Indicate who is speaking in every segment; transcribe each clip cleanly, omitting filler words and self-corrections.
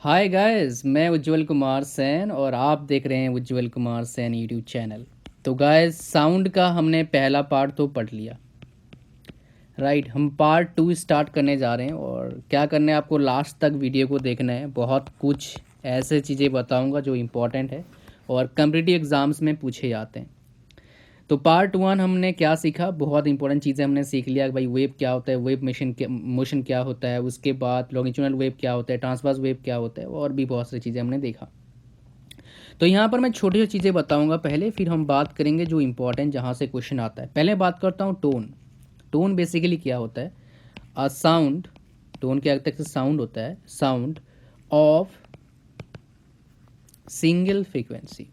Speaker 1: Hi guys, मैं उज्जवल कुमार सेन और आप देख रहे हैं उज्जवल कुमार सेन यूट्यूब चैनल। तो गाइस, साउंड का हमने पहला पार्ट तो पढ़ लिया। राइट, हम पार्ट 2 स्टार्ट करने जा रहे हैं और क्या करना है, आपको लास्ट तक वीडियो को देखना है। बहुत कुछ ऐसे चीज़ें बताऊंगा जो इम्पोर्टेंट है और कम्पिटिटिव एग्ज़ाम्स में पूछे जाते हैं। तो पार्ट 1 हमने क्या सीखा, बहुत इंपॉर्टेंट चीज़ें हमने सीख लिया कि भाई वेव क्या होता है, वेव मोशन क्या होता है, उसके बाद लॉन्गिट्यूडनल वेव क्या होता है, ट्रांसवर्स वेव क्या होता है, और भी बहुत सारी चीज़ें हमने देखा। तो यहाँ पर मैं छोटी छोटी चीज़ें बताऊंगा पहले, फिर हम बात करेंगे जो इंपॉर्टेंट जहाँ से क्वेश्चन आता है। पहले बात करता हूँ टोन। टोन बेसिकली क्या होता है? अ साउंड, टोन क्या तक से साउंड होता है, sound of single frequency.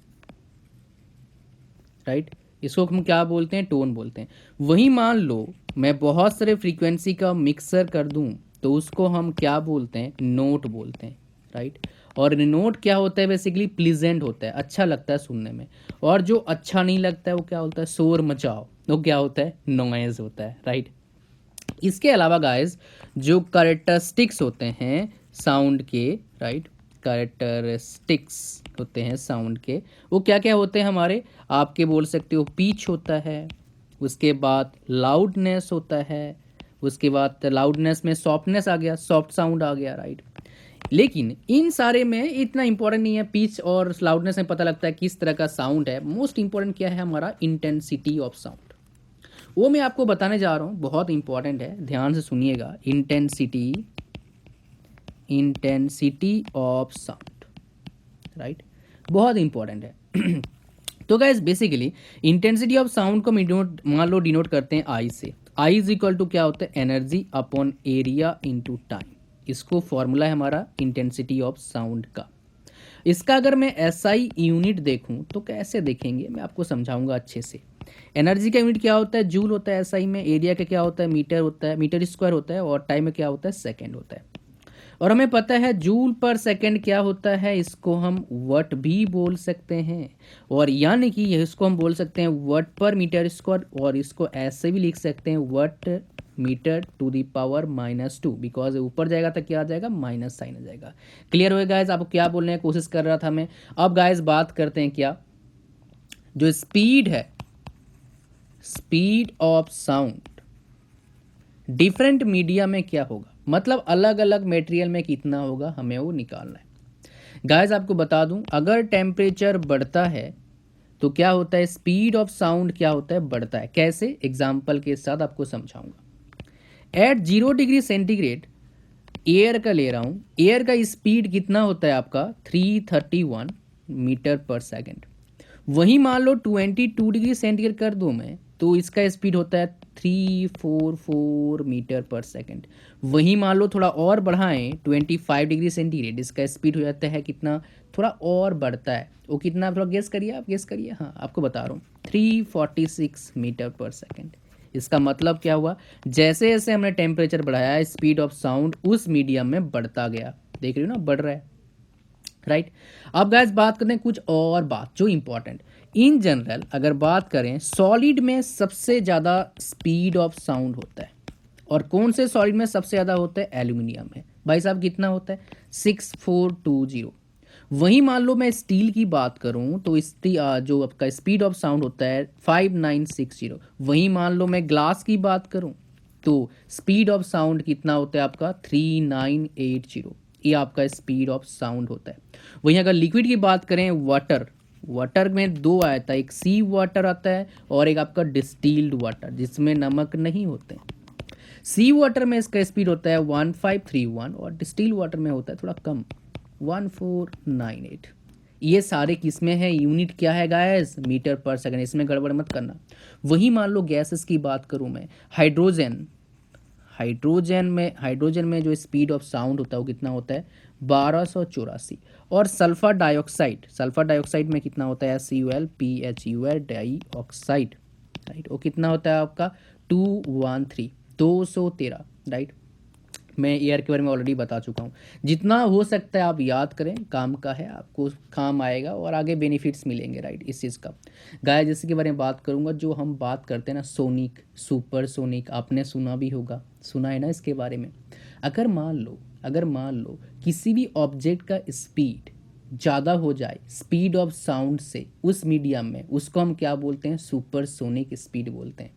Speaker 1: Right, इसको हम क्या बोलते हैं? टोन बोलते हैं। वही मान लो मैं बहुत सारे फ्रीक्वेंसी का मिक्सर कर दूं तो उसको हम क्या बोलते हैं? नोट बोलते हैं। राइट, और नोट क्या होता है? बेसिकली प्लीजेंट होता है, अच्छा लगता है सुनने में। और जो अच्छा नहीं लगता है वो क्या होता है? शोर मचाओ, वो क्या होता है? नॉइज होता है। राइट, इसके अलावा गाइस, जो करेक्टरिस्टिक्स होते हैं साउंड के, राइट, करेक्टरिस्टिक्स होते हैं साउंड के, वो क्या क्या होते हैं हमारे? आपके बोल सकते हो पीच होता है, उसके बाद लाउडनेस होता है, उसके बाद लाउडनेस में सॉफ्टनेस आ गया, सॉफ्ट साउंड आ गया। राइट, लेकिन इन सारे में इतना इंपॉर्टेंट नहीं है। पिच और लाउडनेस में पता लगता है किस तरह का साउंड है। मोस्ट इंपॉर्टेंट क्या है हमारा? Intensity of sound. वो मैं आपको बताने जा रहा हूँ, बहुत इंपॉर्टेंट है, ध्यान से सुनिएगा। Intensity, intensity of sound. Right, बहुत इंपॉर्टेंट है। तो guys basically intensity of sound को मान लो डिनोट करते हैं आई से। आई इज इक्वल टू क्या होता है? Energy upon area into time. इसको फॉर्मूला है हमारा इंटेंसिटी ऑफ साउंड का। इसका अगर मैं एसआई यूनिट देखूं तो कैसे देखेंगे, मैं आपको समझाऊंगा अच्छे से। एनर्जी का यूनिट क्या होता है? जूल होता है एसआई में। एरिया का क्या होता है? मीटर होता है, मीटर स्क्वायर होता है। और टाइम में क्या होता है? सेकंड होता है। और हमें पता है जूल पर सेकंड क्या होता है, इसको हम वट भी बोल सकते हैं। और यानी कि इसको हम बोल सकते हैं वट पर मीटर स्क्वायर, और इसको ऐसे भी लिख सकते हैं watt meter to the power -2, because ऊपर जाएगा तो क्या आ जाएगा? माइनस साइन आ जाएगा। क्लियर हो गाइस? आपको क्या बोलने की कोशिश कर रहा था मैं। अब गाइस बात करते हैं क्या, जो स्पीड है, speed of sound different media में क्या होगा, मतलब अलग अलग मटेरियल में कितना होगा, हमें वो निकालना है। गाइस आपको बता दूं, अगर टेम्परेचर बढ़ता है तो क्या होता है? स्पीड ऑफ साउंड क्या होता है? बढ़ता है। कैसे? एग्जाम्पल के साथ आपको समझाऊंगा। एट 0 डिग्री सेंटीग्रेड एयर का ले रहा हूँ, एयर का स्पीड कितना होता है आपका? 331 मीटर पर सेकेंड। वहीं मान लो 22 डिग्री सेंटीग्रेड कर दूँ मैं, तो इसका स्पीड होता है 344 मीटर पर सेकेंड। वहीं मान लो थोड़ा और बढ़ाएं 25 डिग्री सेंटीग्रेड, इसका स्पीड हो जाता है कितना? थोड़ा और बढ़ता है, वो कितना? थोड़ा गेस करिए, आप गेस करिए। हाँ, आपको बता रहा हूँ 346 मीटर पर सेकेंड। इसका मतलब क्या हुआ? जैसे जैसे हमने टेम्परेचर बढ़ाया, स्पीड ऑफ साउंड उस मीडियम में बढ़ता गया। देख रहे हो ना, बढ़ रहा है। राइट, अब गाइस बात करते हैं कुछ और बात जो इंपॉर्टेंट। इन जनरल अगर बात करें, सॉलिड में सबसे ज़्यादा स्पीड ऑफ साउंड होता है। और कौन से सॉलिड में सबसे ज़्यादा होता है? एल्यूमिनियम में। भाई साहब कितना होता है? 6420। वहीं मान लो मैं स्टील की बात करूं तो जो आपका स्पीड ऑफ साउंड होता है 5960। वहीं मान लो मैं ग्लास की बात करूं तो स्पीड ऑफ साउंड कितना होता है आपका? 3980। ये आपका स्पीड ऑफ साउंड होता है। वहीं अगर लिक्विड की बात करें, वाटर, वाटर में दो आता है, एक सी वाटर आता है और एक आपका डिस्टिल्ड वाटर जिसमें नमक नहीं होते। सी वाटर में इसका स्पीड होता है 1531 और डिस्टिल वाटर में होता है थोड़ा कम, 1498। ये सारे किसमें है? यूनिट क्या है गाइस? मीटर पर सेकंड। इसमें गड़बड़ मत करना। वही मान लो गैसेस की बात करूं मैं, हाइड्रोजन, हाइड्रोजन में जो स्पीड ऑफ साउंड होता है वो कितना होता है? 1284। और सल्फर डाइऑक्साइड, सल्फर डाइऑक्साइड में कितना होता है? SUL dioxide. राइट, वो कितना होता है आपका? 213। राइट, मैं एयर के बारे में ऑलरेडी बता चुका हूँ। जितना हो सकता है आप याद करें, काम का है, आपको काम आएगा और आगे बेनिफिट्स मिलेंगे। राइट, इस चीज़ का। गाय जैसे के बारे में बात करूँगा, जो हम बात करते हैं ना सोनिक, सुपर सोनिक, आपने सुना भी होगा, सुना है ना इसके बारे में। अगर मान लो, अगर मान लो किसी भी ऑब्जेक्ट का स्पीड ज़्यादा हो जाए स्पीड ऑफ साउंड से उस मीडियम में, उसको हम क्या बोलते हैं? सुपरसोनिक स्पीड बोलते हैं।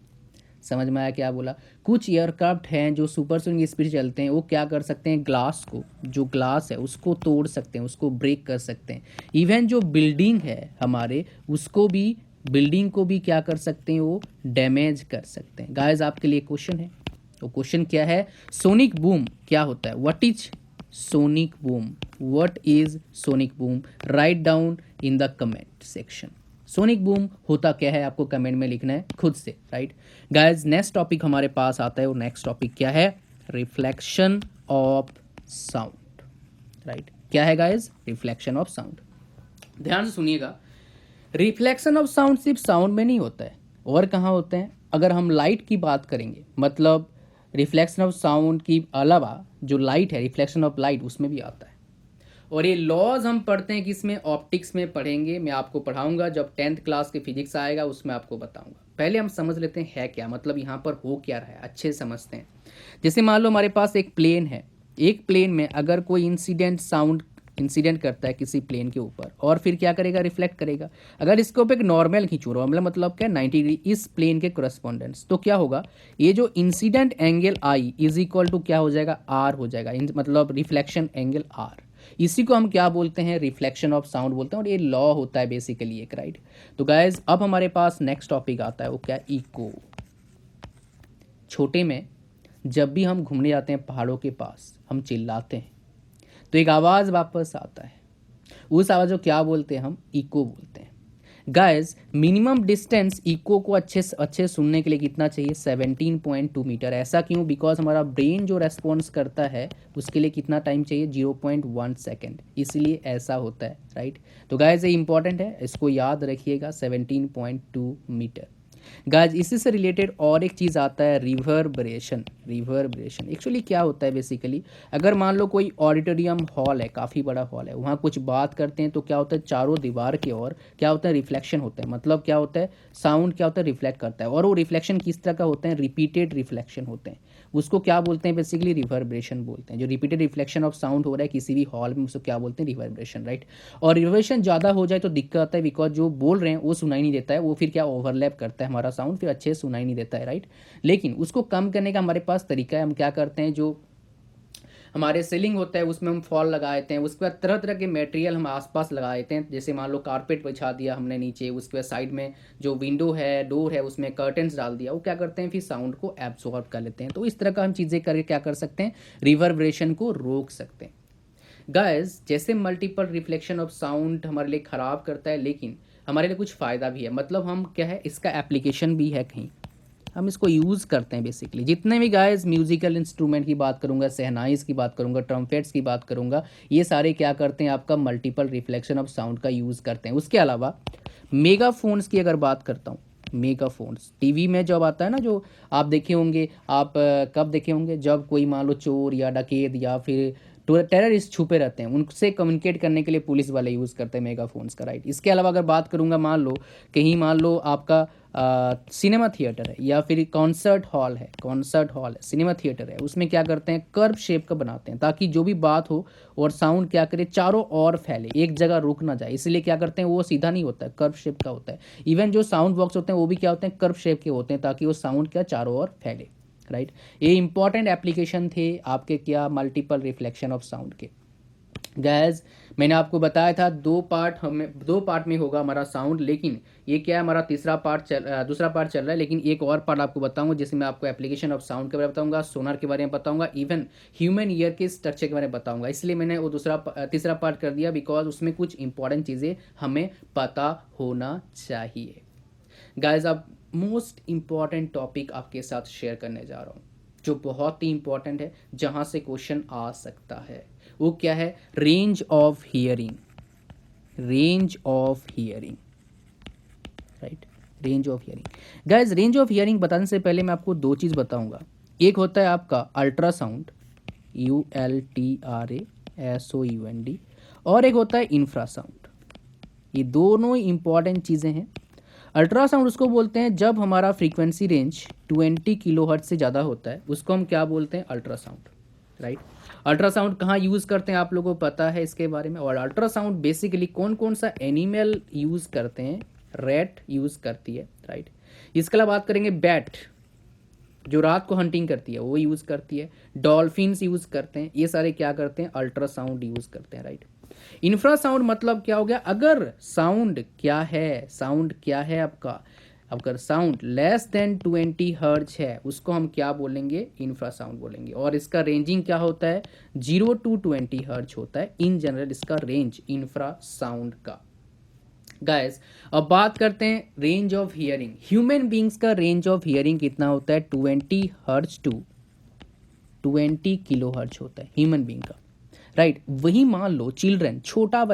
Speaker 1: समझ में आया क्या बोला? कुछ एयरक्राफ्ट हैं जो सुपरसोनिक स्पीड चलते हैं, वो क्या कर सकते हैं? ग्लास को, जो ग्लास है उसको तोड़ सकते हैं, उसको ब्रेक कर सकते हैं। इवन जो बिल्डिंग है हमारे, उसको भी, बिल्डिंग को भी क्या कर सकते हैं? वो डैमेज कर सकते हैं। गाइस आपके लिए क्वेश्चन है, तो क्वेश्चन क्या है? सोनिक बूम क्या होता है? What is sonic boom? What is sonic boom? Write down in the comment section. Sonic boom होता क्या है आपको कमेंट में लिखना है खुद से, राइट गाइस। नेक्स्ट टॉपिक हमारे पास आता है, और नेक्स्ट टॉपिक क्या है? Reflection of sound, right. क्या है गाइस? Reflection of sound. ध्यान से सुनिएगा, रिफ्लेक्शन ऑफ साउंड सिर्फ साउंड में नहीं होता है, और कहाँ होते हैं? अगर हम लाइट की बात करेंगे, मतलब रिफ्लेक्शन ऑफ साउंड की अलावा जो लाइट है, रिफ्लेक्शन ऑफ लाइट, उसमें भी आता है। और ये लॉज हम पढ़ते हैं किसमें? ऑप्टिक्स में पढ़ेंगे। मैं आपको पढ़ाऊंगा जब 10th क्लास के फिजिक्स आएगा, उसमें आपको बताऊंगा। पहले हम समझ लेते हैं है क्या, मतलब यहाँ पर हो क्या रहा है, अच्छे समझते हैं। जैसे मान लो हमारे पास एक प्लेन है, एक प्लेन में अगर कोई इंसिडेंट करता है किसी प्लेन के ऊपर, और फिर क्या करेगा? रिफ्लेक्ट करेगा। अगर इसके ऊपर एक नॉर्मल खींचो, नॉर्मल मतलब क्या? 90 डिग्री इस प्लेन के करस्पॉन्डेंस, तो क्या होगा? ये जो incident angle I is equal to क्या हो जाएगा? आर हो जाएगा, मतलब रिफ्लेक्शन एंगल आर। इसी को हम क्या बोलते हैं? रिफ्लेक्शन ऑफ साउंड बोलते हैं, और ये लॉ होता है बेसिकली एक, राइट। तो गाइज अब हमारे पास नेक्स्ट टॉपिक आता है, वो क्या? इको। छोटे में जब भी हम घूमने जाते हैं पहाड़ों के पास, हम चिल्लाते हैं तो एक आवाज़ वापस आता है, उस आवाज़ को क्या बोलते हैं? हम इको बोलते हैं। गाइस मिनिमम डिस्टेंस इको को अच्छे सुनने के लिए कितना चाहिए? 17.2 मीटर। ऐसा क्यों? बिकॉज हमारा ब्रेन जो रेस्पॉन्स करता है उसके लिए कितना टाइम चाहिए? 0.1 सेकेंड, इसलिए ऐसा होता है, राइट। तो गाइस ये इंपॉर्टेंट है, इसको याद रखिएगा, 17.2 मीटर। गाइस इसी से रिलेटेड और एक चीज़ आता है, रिवर्बरेशन। रिवर्बरेशन एक्चुअली क्या होता है बेसिकली? अगर मान लो कोई ऑडिटोरियम हॉल है, काफ़ी बड़ा हॉल है, वहाँ कुछ बात करते हैं तो क्या होता है? चारों दीवार की ओर क्या होता है? रिफ्लेक्शन होता है। मतलब क्या होता है? साउंड क्या होता है? रिफ्लेक्ट करता है। और वो रिफ्लेक्शन किस तरह का होते हैं? रिपीटेड रिफ्लेक्शन होते हैं। उसको क्या बोलते हैं? बेसिकली रिवर्बरेशन बोलते हैं। जो रिपीटेड रिफ्लेक्शन ऑफ साउंड हो रहा है किसी भी हॉल में, उसको क्या बोलते हैं? Reverberation, right. और रिवर्बरेशन ज़्यादा हो जाए तो दिक्कत आता है, बिकॉज जो बोल रहे हैं वो सुनाई नहीं देता है, वो फिर क्या ओवरलैप करता है हमारा साउंड, फिर अच्छे से सुनाई नहीं देता है, राइट। लेकिन उसको कम करने का हमारे पास तरीका है। हम क्या करते हैं, जो हमारे सीलिंग होता है उसमें हम फॉल लगा देते हैं, उसके बाद तरह तरह के मटेरियल हम आसपास लगा देते हैं। जैसे मान लो कारपेट बिछा दिया हमने नीचे, उसके बाद साइड में जो विंडो है, डोर है, उसमें कर्टन्स डाल दिया। वो क्या करते हैं? फिर साउंड को एब्सॉर्ब कर लेते हैं। तो इस तरह का हम चीज़ें करके क्या कर सकते हैं? रिवर्बरेशन को रोक सकते हैं। गाइस जैसे मल्टीपल रिफ्लेक्शन ऑफ साउंड हमारे लिए ख़राब करता है, लेकिन हमारे लिए कुछ फ़ायदा भी है। मतलब हम क्या है, इसका एप्लीकेशन भी है, कहीं हम इसको यूज़ करते हैं बेसिकली। जितने भी गाइस म्यूजिकल इंस्ट्रूमेंट की बात करूंगा, शहनाइज़ की बात करूंगा, ट्रम्पेट्स की बात करूंगा, ये सारे क्या करते हैं? आपका मल्टीपल रिफ्लेक्शन ऑफ साउंड का यूज़ करते हैं। उसके अलावा मेगाफोन्स की अगर बात करता हूँ, मेगाफोन्स टीवी में जब आता है ना, जो आप देखे होंगे, आप कब देखे होंगे? जब कोई मान लो चोर या डकैत या फिर टेररिस्ट छुपे रहते हैं, उनसे कम्युनिकेट करने के लिए पुलिस वाले यूज़ करते हैं मेगाफोन्स का, राइट। इसके अलावा अगर बात करूँगा, मान लो कहीं मान लो आपका सिनेमा थिएटर है या फिर कॉन्सर्ट हॉल है, सिनेमा थिएटर है, उसमें क्या करते हैं? कर्व शेप का बनाते हैं, ताकि जो भी बात हो और साउंड क्या करे? चारों ओर फैले, एक जगह रुक ना जाए। इसलिए क्या करते हैं? वो सीधा नहीं होता है, कर्व शेप का होता है। इवन जो साउंड बॉक्स होते हैं वो भी क्या होते हैं? कर्व शेप के होते हैं, ताकि वो साउंड क्या चारों ओर फैले, राइट। ये इंपॉर्टेंट एप्लीकेशन थे आपके क्या? मल्टीपल रिफ्लेक्शन ऑफ साउंड के। गैस मैंने आपको बताया था दो पार्ट में होगा हमारा साउंड, लेकिन ये क्या है? हमारा दूसरा पार्ट चल रहा है, लेकिन एक और पार्ट आपको बताऊंगा जिसमें मैं आपको एप्लीकेशन ऑफ साउंड के बारे में बताऊंगा, सोनार के बारे में बताऊंगा, इवन ह्यूमन ईयर के स्ट्रक्चर के बारे में बताऊंगा। इसलिए मैंने वो तीसरा पार्ट कर दिया, बिकॉज उसमें कुछ इंपॉर्टेंट चीज़ें हमें पता होना चाहिए। गाइज अब मोस्ट इम्पॉर्टेंट टॉपिक आपके साथ शेयर करने जा रहा हूँ, जो बहुत ही इंपॉर्टेंट है, जहाँ से क्वेश्चन आ सकता है। वो क्या है? Range of hearing. Range of hearing, right. Range of hearing. Guys range of hearing बताने से पहले मैं आपको दो चीज़ बताऊंगा। एक होता है आपका अल्ट्रासाउंड, ULTRASOUND, और एक होता है इंफ्रासाउंड। ये दोनों इंपॉर्टेंट चीज़ें हैं। अल्ट्रासाउंड उसको बोलते हैं जब हमारा फ्रीक्वेंसी रेंज 20 किलोहर्ट्ज़ से ज़्यादा होता है, उसको हम क्या बोलते हैं? अल्ट्रासाउंड। राइट। अल्ट्रासाउंड कहाँ यूज़ करते हैं आप लोगों को पता है इसके बारे में। और अल्ट्रासाउंड बेसिकली कौन कौन सा एनिमल यूज़ करते हैं, रैट यूज़ करती है, राइट। इसके अलावा बात करेंगे बैट, जो रात को हंटिंग करती है वो यूज़ करती है, डॉल्फिन्स यूज़ करते हैं, ये सारे क्या करते हैं, अल्ट्रासाउंड यूज़ करते हैं, राइट। इंफ्रासाउंड मतलब क्या हो गया, अगर साउंड क्या है, साउंड क्या है आपका, अगर साउंड लेस देन 20 हर्ट्ज है उसको हम क्या बोलेंगे, इंफ्रासाउंड बोलेंगे। और इसका रेंजिंग क्या होता है, 0 to 20 हर्ट्ज होता है इन जनरल इसका रेंज इंफ्रासाउंड का। गाइस अब बात करते हैं range of hearing. Human beings का रेंज ऑफ हियरिंग कितना होता है, 20 हर्ट्ज टू 20 किलो हर्ट्ज होता है ह्यूमन बींग का, राइट। वही मान लो चिल्ड्रन, छोटा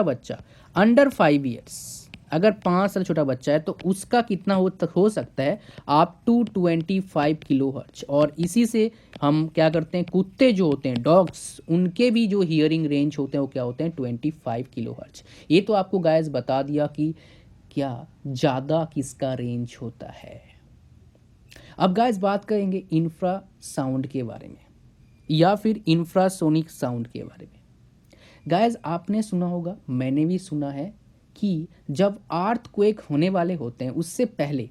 Speaker 1: बच्चा अंडर 5 ईयर्स, अगर 5 साल छोटा बच्चा है तो उसका कितना हो सकता है आप टू 25 किलो हर्ट्ज। और इसी से हम क्या करते हैं, कुत्ते जो होते हैं डॉग्स, उनके भी जो हियरिंग रेंज होते हैं वो क्या होते हैं 25 किलो हर्ट्ज। ये तो आपको गाइस बता दिया कि क्या ज़्यादा किसका रेंज होता है। अब गाइस बात करेंगे इंफ्रा साउंड के बारे में या फिर इंफ्रासोनिक साउंड के बारे में। गाइस आपने सुना होगा, मैंने भी सुना है कि जब अर्थक्वेक होने वाले होते हैं उससे पहले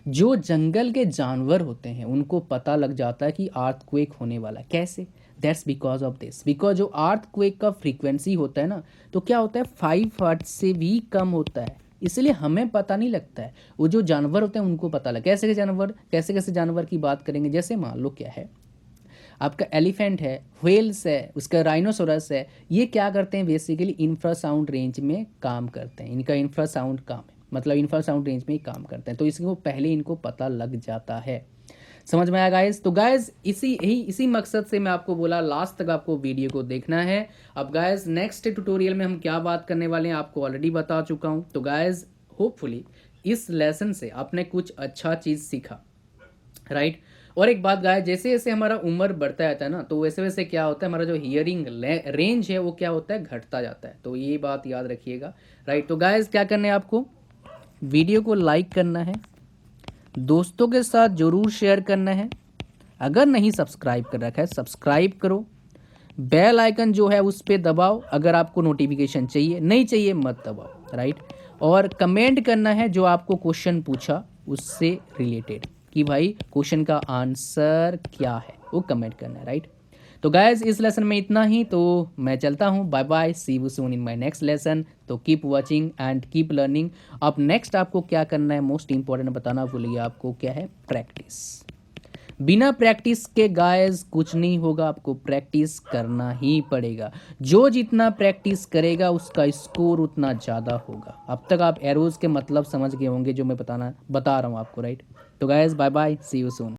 Speaker 1: जो जंगल के जानवर होते हैं उनको पता लग जाता है कि अर्थक्वेक होने वाला है। कैसे, that's because of this, because जो अर्थक्वेक का फ्रीक्वेंसी होता है ना तो क्या होता है 5 हर्ट्ज से भी कम होता है, इसलिए हमें पता नहीं लगता है, वो जो जानवर होते हैं उनको पता लगा। कैसे कैसे जानवर की बात करेंगे, जैसे मान लो क्या है आपका एलिफेंट है, व्हेल्स है, उसका राइनोसोरस है, ये क्या करते हैं बेसिकली इंफ्रासाउंड रेंज में काम करते हैं, इनका इंफ्रासाउंड काम है, मतलब इंफ्रासाउंड रेंज में ही काम करते हैं, तो इसको पहले इनको पता लग जाता है। समझ में आया गाइस। तो गाइस इसी मकसद से मैं आपको बोला लास्ट तक आपको वीडियो को देखना है। अब गाइस नेक्स्ट ट्यूटोरियल में हम क्या बात करने वाले हैं आपको ऑलरेडी बता चुका हूँ। तो गाइस होपफुली इस लेसन से आपने कुछ अच्छा चीज़ सीखा, राइट। और एक बात गाइस, जैसे जैसे हमारा उम्र बढ़ता जाता है ना तो वैसे वैसे क्या होता है, हमारा जो हियरिंग रेंज है वो क्या होता है, घटता जाता है। तो ये बात याद रखिएगा, राइट। तो गाइस क्या करना है आपको, वीडियो को लाइक करना है, दोस्तों के साथ ज़रूर शेयर करना है, अगर नहीं सब्सक्राइब कर रखा है सब्सक्राइब करो, बेल आइकन जो है उस पर दबाओ अगर आपको नोटिफिकेशन चाहिए, नहीं चाहिए मत दबाओ, राइट। और कमेंट करना है जो आपको क्वेश्चन पूछा उससे रिलेटेड, कि भाई क्वेश्चन का आंसर क्या है वो कमेंट करना है, राइट। तो गाइज इस लेसन में इतना ही, तो मैं चलता हूँ, bye bye, see you soon in my next lesson. तो keep watching and keep learning. अब नेक्स्ट आपको क्या करना है, मोस्ट इंपॉर्टेंट बताना भूलिए आपको क्या है, प्रैक्टिस। बिना प्रैक्टिस के गाइस कुछ नहीं होगा, आपको प्रैक्टिस करना ही पड़ेगा। जो जितना प्रैक्टिस करेगा उसका स्कोर उतना ज़्यादा होगा। अब तक आप एरोज के मतलब समझ गए होंगे जो मैं बता रहा हूँ आपको, राइट। तो guys bye bye, see you soon.